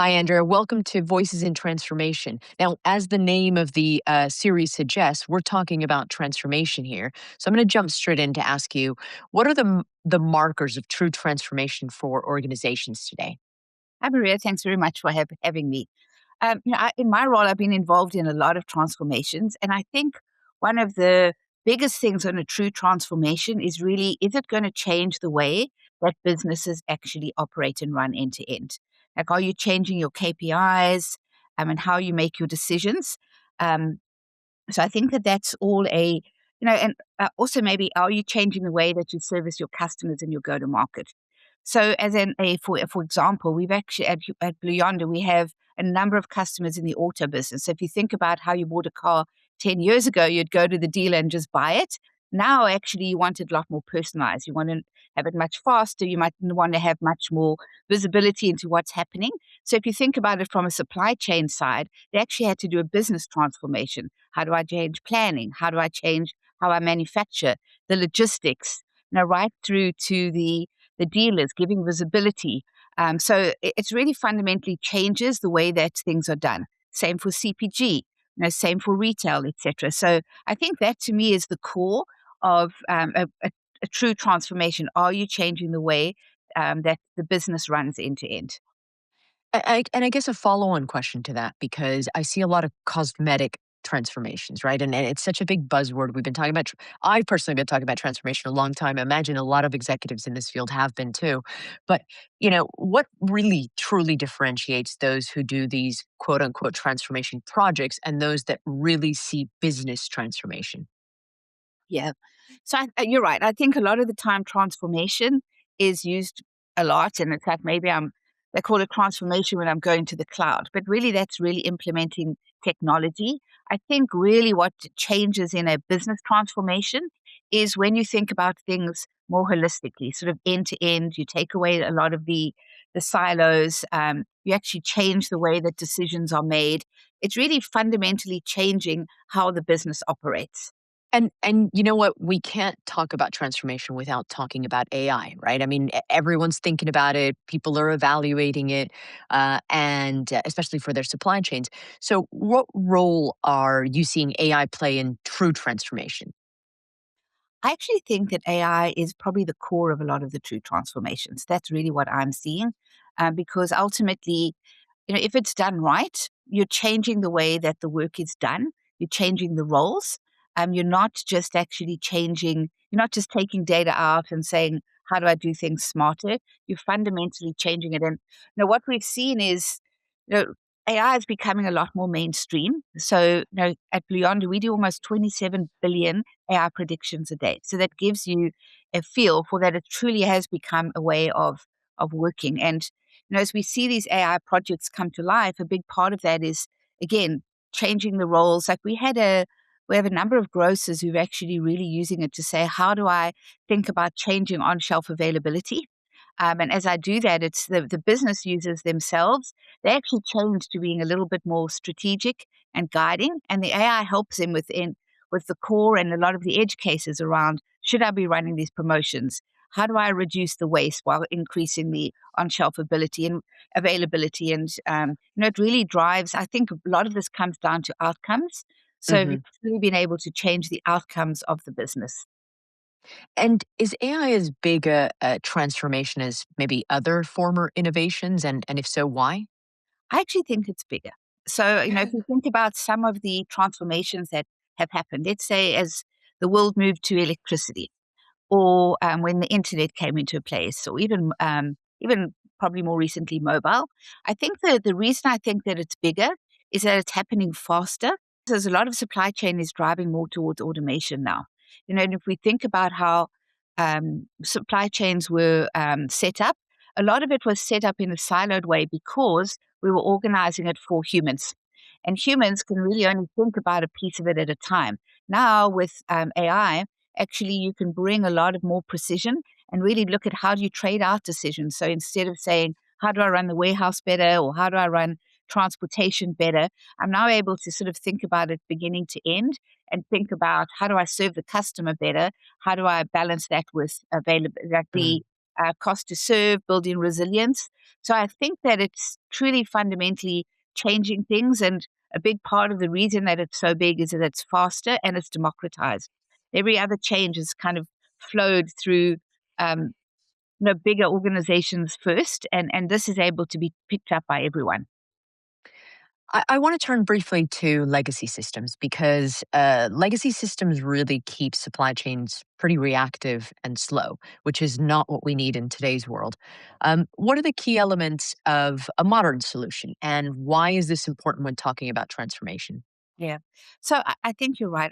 Hi, Andrea. Welcome to Voices in Transformation. Now, as the name of the series suggests, we're talking about transformation here. So I'm going to jump straight in to ask you, what are the markers of true transformation for organizations today? Hi, Maria. Thanks very much for having me. In my role, I've been involved in a lot of transformations, and I think one of the biggest things on a true transformation is really, is it going to change the way that businesses actually operate and run end to end? Like, are you changing your KPIs, and how you make your decisions? Um, so I think that that's all and also maybe are you changing the way that you service your customers and your go to market? So as for example, we've actually at Blue Yonder, we have a number of customers in the auto business. So if you think about how you bought a car 10 years ago, you'd go to the dealer and just buy it. Now, actually, you want it a lot more personalized. You want to have it much faster. You might want to have much more visibility into what's happening. So if you think about it from a supply chain side, they actually had to do a business transformation. How do I change planning? How do I change how I manufacture, the logistics, right through to the dealers, giving visibility. So it's really fundamentally changes the way that things are done. Same for CPG, same for retail, etc. So I think that to me is the core of a true transformation. Are you changing the way that the business runs end to end? And I guess a follow-on question to that, because I see a lot of cosmetic transformations, right? And it's such a big buzzword. We've been talking about, I've personally been talking about transformation a long time. I imagine a lot of executives in this field have been too. But, what really truly differentiates those who do these quote unquote transformation projects and those that really see business transformation? Yeah. So you're right. I think a lot of the time transformation is used a lot. And in fact, they call it transformation when I'm going to the cloud. But really, that's really implementing technology. I think really what changes in a business transformation is when you think about things more holistically, sort of end to end. You take away a lot of the silos. You actually change the way that decisions are made. It's really fundamentally changing how the business operates. And you know what? We can't talk about transformation without talking about AI, right? I mean, everyone's thinking about it. People are evaluating it, and especially for their supply chains. So, what role are you seeing AI play in true transformation? I actually think that AI is probably the core of a lot of the true transformations. That's really what I'm seeing, because ultimately, if it's done right, you're changing the way that the work is done. You're changing the roles. You're not just actually changing. You're not just taking data out and saying, "How do I do things smarter?" You're fundamentally changing it. And what we've seen is, you know, AI is becoming a lot more mainstream. So, at Blue Yonder, we do almost 27 billion AI predictions a day. So that gives you a feel for that it truly has become a way of working. And as we see these AI projects come to life, a big part of that is again changing the roles. Like we have a number of grocers who've actually really using it to say, how do I think about changing on shelf availability? And as I do that, it's the business users themselves. They actually change to being a little bit more strategic and guiding, and the AI helps them with the core and a lot of the edge cases around, should I be running these promotions? How do I reduce the waste while increasing the on-shelf ability and availability? And it really drives. I think a lot of this comes down to outcomes. So Hmm. we've really been able to change the outcomes of the business. And is AI as big a transformation as maybe other former innovations? And if so, why? I actually think it's bigger. So, if you think about some of the transformations that have happened, let's say as the world moved to electricity, or when the internet came into place, or even probably more recently mobile. I think the reason I think that it's bigger is that it's happening faster. There's a lot of supply chain is driving more towards automation now. And if we think about how supply chains were set up, a lot of it was set up in a siloed way because we were organizing it for humans. And humans can really only think about a piece of it at a time. Now, with AI, actually you can bring a lot of more precision and really look at how do you trade out decisions. So instead of saying, how do I run the warehouse better or how do I run transportation better, I'm now able to sort of think about it beginning to end and think about how do I serve the customer better? How do I balance that with available, like cost to serve, building resilience. So I think that it's truly fundamentally changing things. And a big part of the reason that it's so big is that it's faster and it's democratized. Every other change has kind of flowed through um, bigger organizations first, and this is able to be picked up by everyone. I want to turn briefly to legacy systems because legacy systems really keep supply chains pretty reactive and slow, which is not what we need in today's world. What are the key elements of a modern solution, and why is this important when talking about transformation? Yeah. So I think you're right.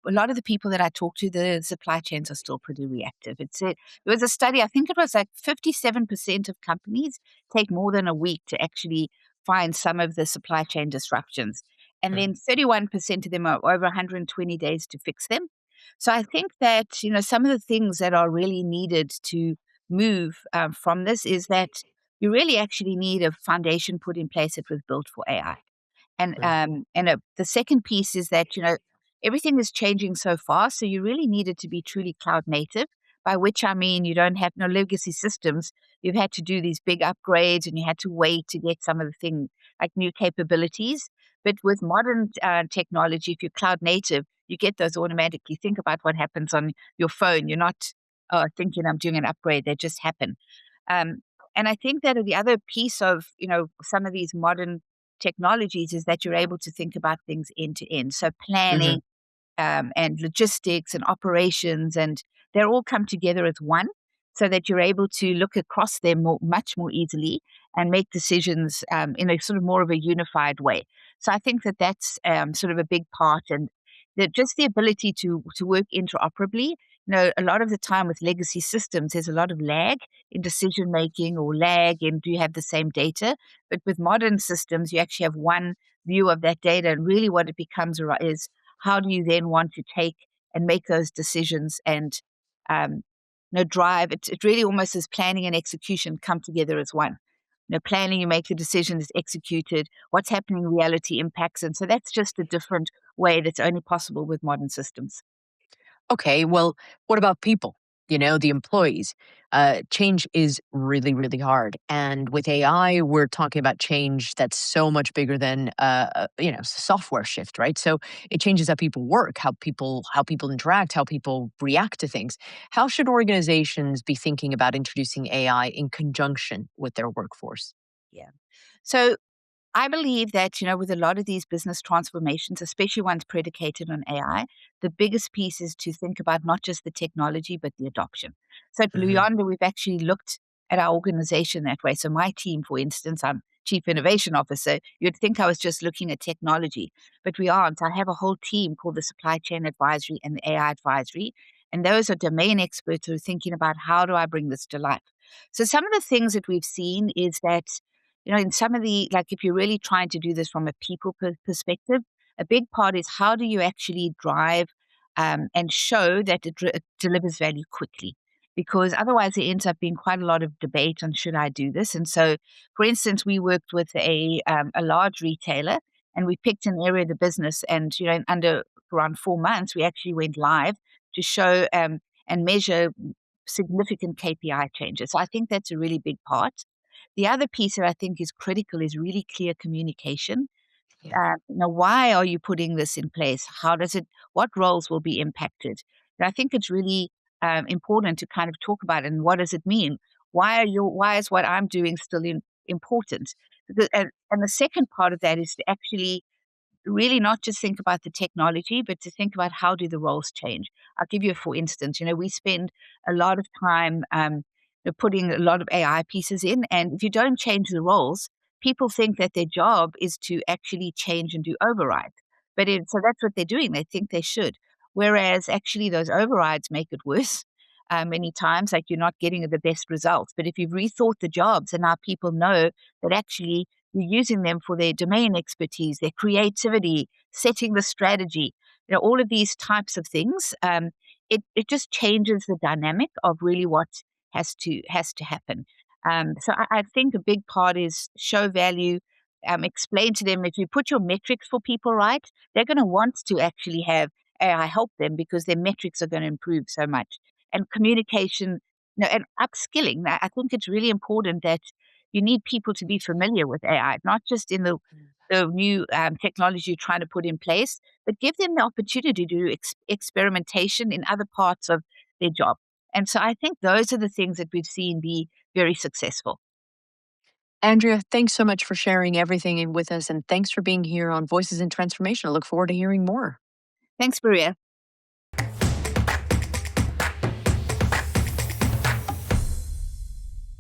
A lot of the people that I talk to, the supply chains are still pretty reactive. There was a study, I think it was like 57% of companies take more than a week to actually find some of the supply chain disruptions. And Mm. then 31% of them are over 120 days to fix them. So I think that, some of the things that are really needed to move from this is that you really actually need a foundation put in place that was built for AI. Mm. The second piece is that, everything is changing so fast, so you really need it to be truly cloud native, by which I mean you don't have no legacy systems. You've had to do these big upgrades, and you had to wait to get some of the thing like new capabilities. But with modern technology, if you're cloud native, you get those automatically. Think about what happens on your phone. You're not thinking I'm doing an upgrade; they just happen. Um, and I think that the other piece of some of these modern technologies is that you're able to think about things end to end. So Mhm. planning, and logistics and operations, and they're all come together as one, so that you're able to look across them much more easily and make decisions in a sort of more of a unified way. So I think that that's sort of a big part, and just the ability to work interoperably. A lot of the time with legacy systems, there's a lot of lag in decision making or lag in do you have the same data. But with modern systems, you actually have one view of that data, and really what it becomes is how do you then want to take and make those decisions and um, drive it really almost as planning and execution come together as one. Planning, you make the decision, is executed, what's happening in reality impacts, and so that's just a different way that's only possible with modern systems. Okay, well, what about people? The employees. Change is really, really hard. And with AI, we're talking about change that's so much bigger than software shift, right? So it changes how people work, how people interact, how people react to things. How should organizations be thinking about introducing AI in conjunction with their workforce? Yeah. So I believe that, with a lot of these business transformations, especially ones predicated on AI, the biggest piece is to think about not just the technology, but the adoption. So at Blue Hmm. Yonder, we've actually looked at our organization that way. So my team, for instance, I'm Chief Innovation Officer. You'd think I was just looking at technology, but we aren't. I have a whole team called the Supply Chain Advisory and the AI Advisory. And those are domain experts who are thinking about how do I bring this to life. So some of the things that we've seen is that in some of like if you're really trying to do this from a people perspective, a big part is how do you actually drive and show that it delivers value quickly? Because otherwise, there ends up being quite a lot of debate on should I do this. And so, for instance, we worked with a large retailer, and we picked an area of the business, and in under around 4 months, we actually went live to show and measure significant KPI changes. So I think that's a really big part. The other piece that I think is critical is really clear communication. Yeah. Why are you putting this in place? What roles will be impacted? And I think it's really important to kind of talk about it. And what does it mean? Why is what I'm doing still important? And the second part of that is to actually really not just think about the technology, but to think about how do the roles change. I'll give you a for instance. We spend a lot of time putting a lot of AI pieces in, and if you don't change the roles, people think that their job is to actually change and do override. So that's what they're doing. They think they should, whereas actually those overrides make it worse. Many times, like you're not getting the best results. But if you've rethought the jobs and now people know that actually you're using them for their domain expertise, their creativity, setting the strategy, all of these types of things. It just changes the dynamic of really what has to happen. So I think a big part is show value, explain to them if you put your metrics for people right, they're going to want to actually have AI help them because their metrics are going to improve so much. And communication, and upskilling. I think it's really important that you need people to be familiar with AI, not just in the new technology you're trying to put in place, but give them the opportunity to do experimentation in other parts of their job. And so I think those are the things that we've seen be very successful. Andrea, thanks so much for sharing everything with us, and thanks for being here on Voices in Transformation. I look forward to hearing more. Thanks, Maria.